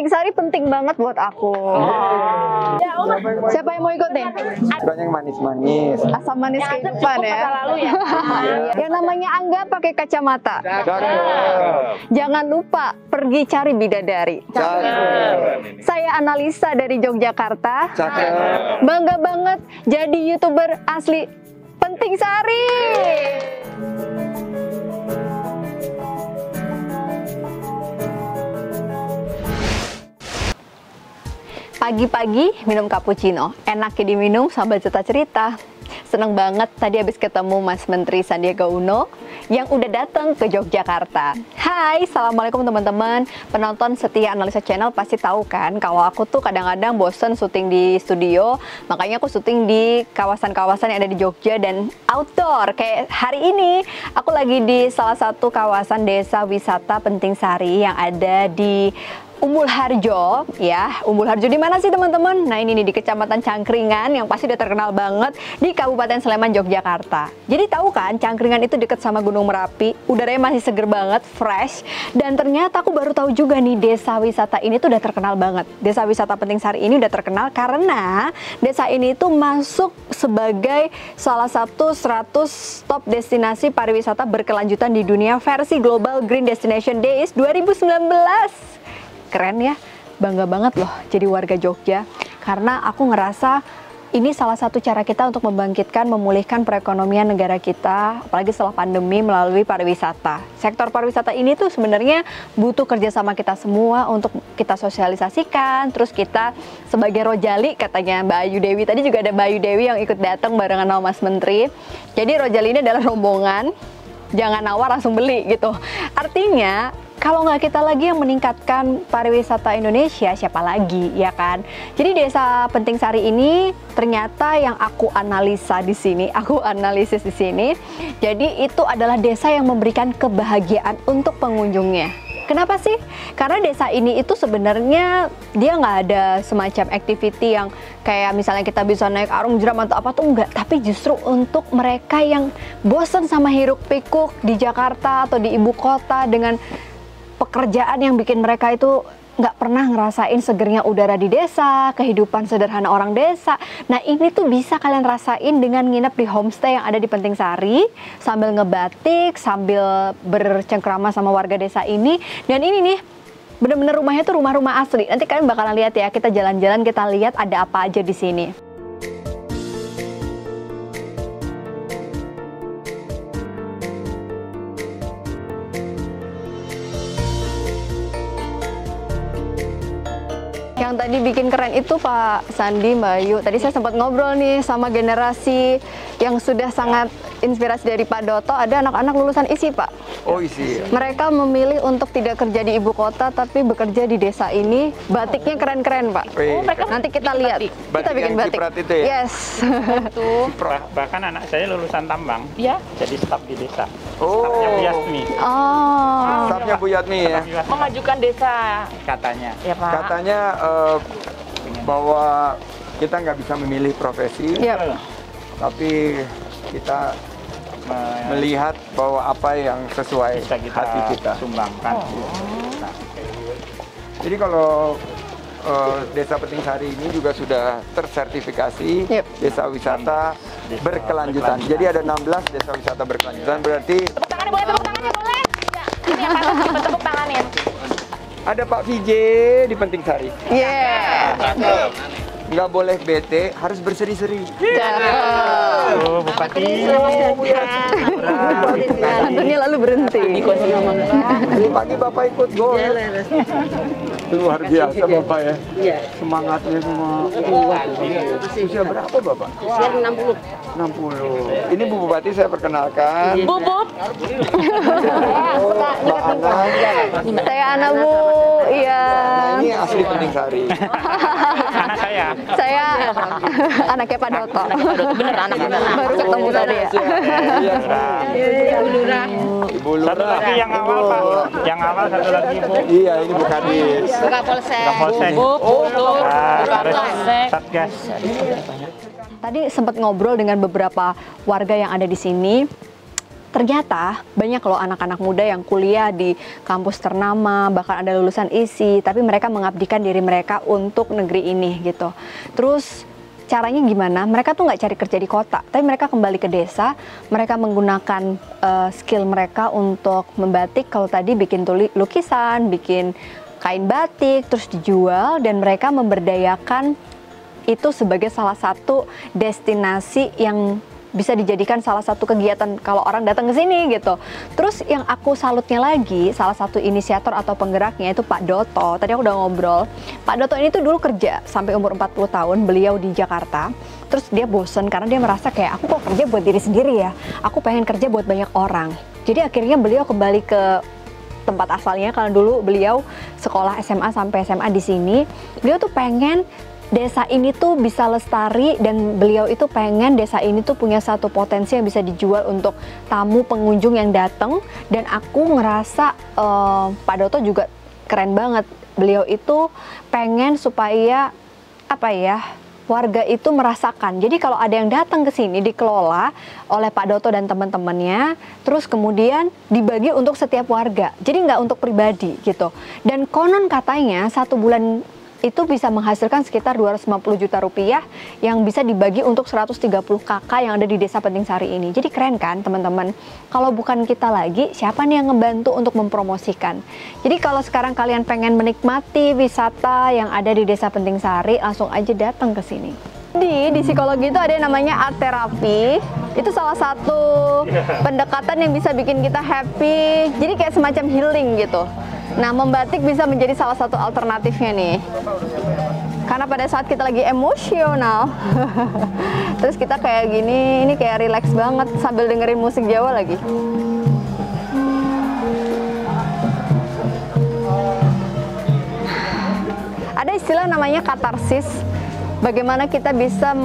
Sari penting banget buat aku. Siapa yang mau ikut nih? Sukanya yang manis-manis. Asam manis kehidupan ya. Yang namanya Angga pakai kacamata. Jangan lupa pergi cari bidadari. Saya Analisa dari Yogyakarta. Bangga banget jadi YouTuber asli Penting Sari. Pagi-pagi minum cappuccino, enaknya diminum sambil cerita-cerita. Seneng banget tadi habis ketemu Mas Menteri Sandiaga Uno yang udah datang ke Yogyakarta. Hai, assalamualaikum teman-teman. Penonton setia Analisa Channel pasti tahu kan kalau aku tuh kadang-kadang bosen syuting di studio, makanya aku syuting di kawasan-kawasan yang ada di Jogja dan outdoor. Kayak hari ini aku lagi di salah satu kawasan desa wisata Penting Sari yang ada di Umbul Harjo, ya. Umbul Harjo di mana sih teman-teman? Nah ini nih di Kecamatan Cangkringan yang pasti udah terkenal banget di Kabupaten Sleman, Yogyakarta. Jadi tahu kan Cangkringan itu deket sama Gunung Merapi, udaranya masih seger banget, fresh. Dan ternyata aku baru tahu juga nih desa wisata ini tuh udah terkenal banget. Desa wisata Penting Sari ini udah terkenal karena desa ini tuh masuk sebagai salah satu 100 top destinasi pariwisata berkelanjutan di dunia versi Global Green Destination Days 2019. Keren ya, bangga banget loh jadi warga Jogja karena aku ngerasa ini salah satu cara kita untuk membangkitkan, memulihkan perekonomian negara kita apalagi setelah pandemi melalui pariwisata. Sektor pariwisata ini tuh sebenarnya butuh kerjasama kita semua untuk kita sosialisasikan, terus kita sebagai Rojali katanya Mbak Ayu Dewi, tadi juga ada Mbak Ayu Dewi yang ikut datang barengan sama Mas Menteri. Jadi Rojali ini adalah rombongan, jangan nawar langsung beli gitu. Artinya kalau nggak kita lagi yang meningkatkan pariwisata Indonesia, siapa lagi, ya kan? Jadi desa Penting Sari ini ternyata yang aku analisa di sini, aku analisis di sini. Jadi itu adalah desa yang memberikan kebahagiaan untuk pengunjungnya. Kenapa sih? Karena desa ini itu sebenarnya dia nggak ada semacam activity yang kayak misalnya kita bisa naik arung jeram atau apa tuh enggak. Tapi justru untuk mereka yang bosen sama hiruk pikuk di Jakarta atau di ibu kota dengan pekerjaan yang bikin mereka itu nggak pernah ngerasain segernya udara di desa, kehidupan sederhana orang desa. Nah ini tuh bisa kalian rasain dengan nginep di homestay yang ada di Penting Sari, sambil ngebatik, sambil bercengkrama sama warga desa ini. Dan ini nih, bener-bener rumahnya tuh rumah-rumah asli. Nanti kalian bakalan lihat ya, kita jalan-jalan, kita lihat ada apa aja di sini. Yang tadi bikin keren itu Pak Sandi, Mbak Ayu. Tadi saya sempat ngobrol nih sama generasi yang sudah sangat inspirasi dari Pak Doto. Ada anak-anak lulusan ISI, Pak. Oh, ISI. Mereka memilih untuk tidak kerja di ibu kota, tapi bekerja di desa ini. Batiknya keren-keren, Pak. Oh, mereka nanti kita lihat. Kita bikin batik. Itu ya? Yes. Itu. Bahkan anak saya lulusan tambang, Ya, jadi staf di desa. Oh. Stafnya Bu Yasmi Oh. Stafnya Bu Yatmi ya? memajukan desa. katanya. Ya, Pak. Katanya bahwa kita nggak bisa memilih profesi, Yep. tapi kita melihat bahwa apa yang sesuai Bisa kita hati kita. sumbangkan. Nah, Jadi kalau Desa Penting Sari ini juga sudah tersertifikasi Yep. desa wisata berkelanjutan. Jadi ada 16 desa wisata berkelanjutan, berarti Tepuk tangannya boleh, tepuk tangannya boleh. Ya, ini yang patut tepuk tangannya. ada Pak VJ di Penting Sari. Yeah. Nggak boleh bete, harus berseri-seri. oh, Bupati. Tentunya lalu berhenti. Tadi pagi Bapak ikut gol. Luar biasa Bapak ya. Semangatnya semua. Usia berapa Bapak? Usia 60. 60. Ini Bu Bupati saya perkenalkan. Bubuk. Mbak Ana. Saya Ana Bu. Iya. Nah, ini asli Penting Sari. Anak saya. Saya anaknya Pak Doto. Bener anak bener. Baru ketemu tadi ya. Iya, Ibu Lurah. Ibu Satu Lurah. lagi yang awal, Pak. Yang awal satu lagi, Bu. Iya, ini Bu Kadis. Kapolsek. Kapolsek. Bubuk. Terus Satgas. Tadi sempat ngobrol dengan beberapa warga yang ada di sini. ternyata banyak loh anak-anak muda yang kuliah di kampus ternama, bahkan ada lulusan ISI, tapi mereka mengabdikan diri mereka untuk negeri ini gitu. Terus caranya gimana? Mereka tuh nggak cari kerja di kota, tapi mereka kembali ke desa, mereka menggunakan skill mereka untuk membatik. Kalau tadi bikin lukisan, bikin kain batik, terus dijual, dan mereka memberdayakan itu sebagai salah satu destinasi yang bisa dijadikan salah satu kegiatan kalau orang datang ke sini gitu. Terus yang aku salutnya lagi, salah satu inisiator atau penggeraknya itu Pak Doto. Tadi aku udah ngobrol. Pak Doto ini tuh dulu kerja sampai umur 40 tahun, beliau di Jakarta. Terus dia bosen karena dia merasa kayak, aku kok kerja buat diri sendiri ya, aku pengen kerja buat banyak orang. Jadi akhirnya beliau kembali ke tempat asalnya, karena dulu beliau sekolah SMA sampai SMA di sini. Beliau tuh pengen desa ini tuh bisa lestari, dan beliau itu pengen desa ini tuh punya satu potensi yang bisa dijual untuk tamu pengunjung yang datang. Dan aku ngerasa Pak Doto juga keren banget. Beliau itu pengen supaya apa ya, warga itu merasakan. Jadi kalau ada yang datang ke sini dikelola oleh Pak Doto dan teman-temannya, terus kemudian dibagi untuk setiap warga. Jadi nggak untuk pribadi gitu. Dan konon katanya 1 bulan itu bisa menghasilkan sekitar 250 juta rupiah yang bisa dibagi untuk 130 kakak yang ada di Desa Penting Sari ini. Jadi keren kan teman-teman? Kalau bukan kita lagi, siapa nih yang ngebantu untuk mempromosikan? Jadi kalau sekarang kalian pengen menikmati wisata yang ada di Desa Penting Sari, langsung aja datang ke sini. Di psikologi itu ada yang namanya art therapy. Itu salah satu pendekatan yang bisa bikin kita happy. Jadi kayak semacam healing gitu. Nah, membatik bisa menjadi salah satu alternatifnya nih. Karena pada saat kita lagi emosional, terus kita kayak gini, ini kayak relax banget sambil dengerin musik Jawa lagi. Ada istilah namanya katarsis. Bagaimana kita bisa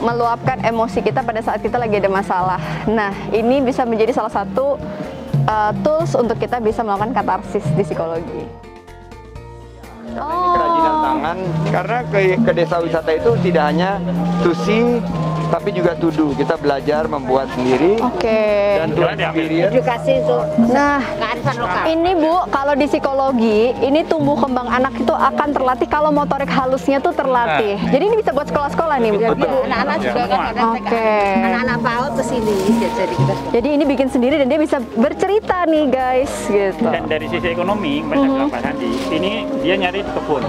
meluapkan emosi kita pada saat kita lagi ada masalah. Nah, ini bisa menjadi salah satu tools untuk kita bisa melakukan katarsis di psikologi. Karena ini kerajinan tangan, karena ke desa wisata itu tidak hanya sushi, tapi juga tudu. Kita belajar membuat sendiri. Oke. Dan tuh experience. Edukasi untuk Nah, kearifan lokal. ini Bu, kalau di psikologi, ini tumbuh kembang anak itu akan terlatih kalau motorik halusnya tuh terlatih. Jadi ini bisa buat sekolah-sekolah nih, Bu. Anak-anak juga kan kadang Oke. anak-anak PAUD ke sini jadi kita. Jadi ini bikin sendiri dan dia bisa bercerita nih, guys, gitu. Dan dari sisi ekonomi, Mbak bilang Pak Sandi, ini dia nyari di kebun.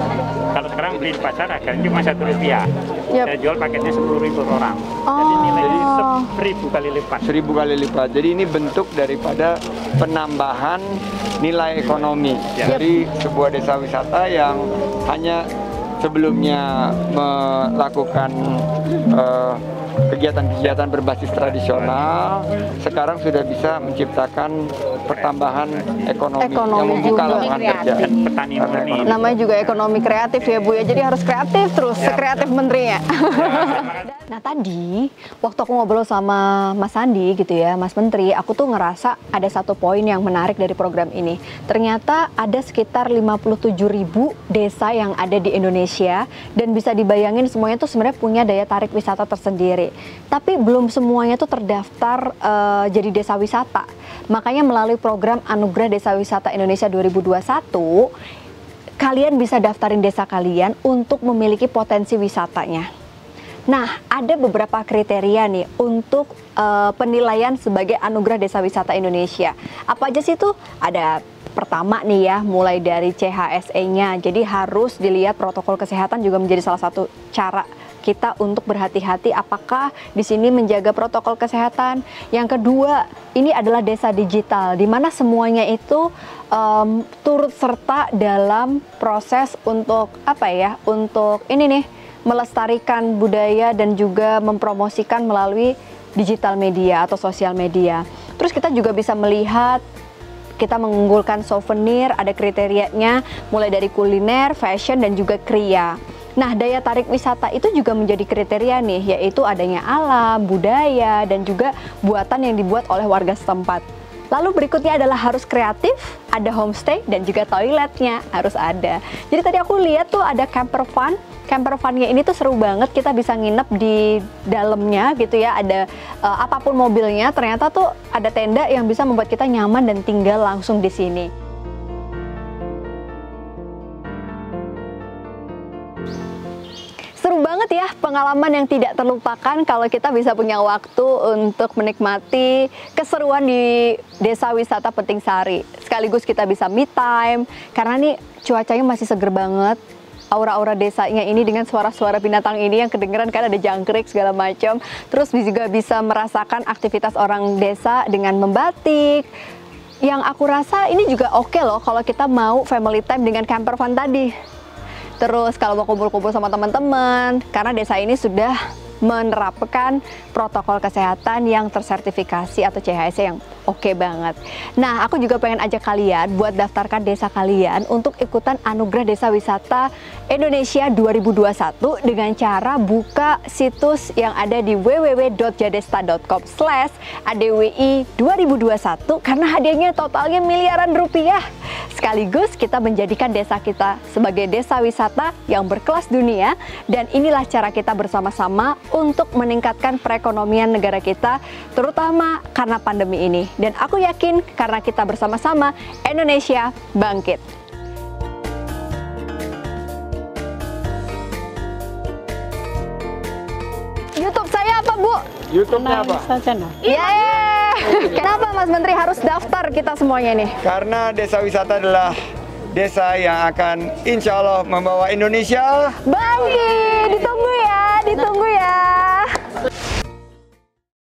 Kalau sekarang beli di pasar harganya cuma Rp1. Yap. Saya jual paketnya 10.000 per orang. Jadi nilainya 1.000 kali lipat. 1000 kali lipat. Jadi ini bentuk daripada penambahan nilai ekonomi dari sebuah desa wisata yang hanya sebelumnya melakukan kegiatan-kegiatan berbasis tradisional, sekarang sudah bisa menciptakan pertambahan ekonomi yang membuka juga. lapangan kerja. Dan petani murni. Namanya juga ekonomi kreatif ya Bu ya, jadi harus kreatif terus, sekreatif menterinya. Nah tadi, waktu aku ngobrol sama Mas Sandi gitu ya, Mas Menteri, aku tuh ngerasa ada satu poin yang menarik dari program ini. Ternyata ada sekitar 57.000 desa yang ada di Indonesia, dan bisa dibayangin semuanya tuh sebenarnya punya daya tarik wisata tersendiri. Tapi belum semuanya tuh terdaftar jadi desa wisata. Makanya melalui program Anugerah Desa Wisata Indonesia 2021, kalian bisa daftarin desa kalian untuk memiliki potensi wisatanya. Nah, ada beberapa kriteria nih untuk penilaian sebagai Anugerah Desa Wisata Indonesia. Apa aja sih itu? Ada pertama nih ya, mulai dari CHSE-nya. Jadi harus dilihat protokol kesehatan juga menjadi salah satu cara kita untuk berhati-hati apakah di sini menjaga protokol kesehatan. Yang kedua, ini adalah desa digital, di mana semuanya itu turut serta dalam proses untuk apa ya? Untuk ini nih, melestarikan budaya dan juga mempromosikan melalui digital media atau sosial media. Terus kita juga bisa melihat kita mengunggulkan souvenir, ada kriterianya mulai dari kuliner, fashion, dan juga kria. Nah, daya tarik wisata itu juga menjadi kriteria nih, yaitu adanya alam, budaya, dan juga buatan yang dibuat oleh warga setempat. Lalu berikutnya adalah harus kreatif, ada homestay dan juga toiletnya harus ada. Jadi tadi aku lihat tuh ada camper van. Camper van-nya ini tuh seru banget, kita bisa nginep di dalamnya gitu ya, ada apapun mobilnya, ternyata tuh ada tenda yang bisa membuat kita nyaman dan tinggal langsung di sini. Seru banget ya, pengalaman yang tidak terlupakan kalau kita bisa punya waktu untuk menikmati keseruan di Desa Wisata Penting Sari. Sekaligus kita bisa me time, karena nih cuacanya masih seger banget. Aura-aura desanya ini dengan suara-suara binatang ini yang kedengeran, kan ada jangkrik segala macam. Terus juga bisa merasakan aktivitas orang desa dengan membatik. Yang aku rasa ini juga oke loh kalau kita mau family time dengan camper van tadi. Terus kalau mau kumpul-kumpul sama teman-teman, karena desa ini sudah menerapkan protokol kesehatan yang tersertifikasi atau CHSE yang oke banget. Nah, aku juga pengen ajak kalian buat daftarkan desa kalian untuk ikutan Anugerah Desa Wisata Indonesia 2021 dengan cara buka situs yang ada di www.jadesta.com/adwi 2021 karena hadiahnya totalnya miliaran rupiah. Sekaligus kita menjadikan desa kita sebagai desa wisata yang berkelas dunia, dan inilah cara kita bersama-sama untuk meningkatkan perekonomian negara kita, terutama karena pandemi ini. Dan aku yakin karena kita bersama-sama, Indonesia bangkit. YouTube saya apa, Bu? YouTube-nya apa? Yeay! Kenapa Mas Menteri harus daftar kita semuanya nih? Karena desa wisata adalah desa yang akan insya Allah membawa Indonesia bangkit! Ditunggu ya, ditunggu ya.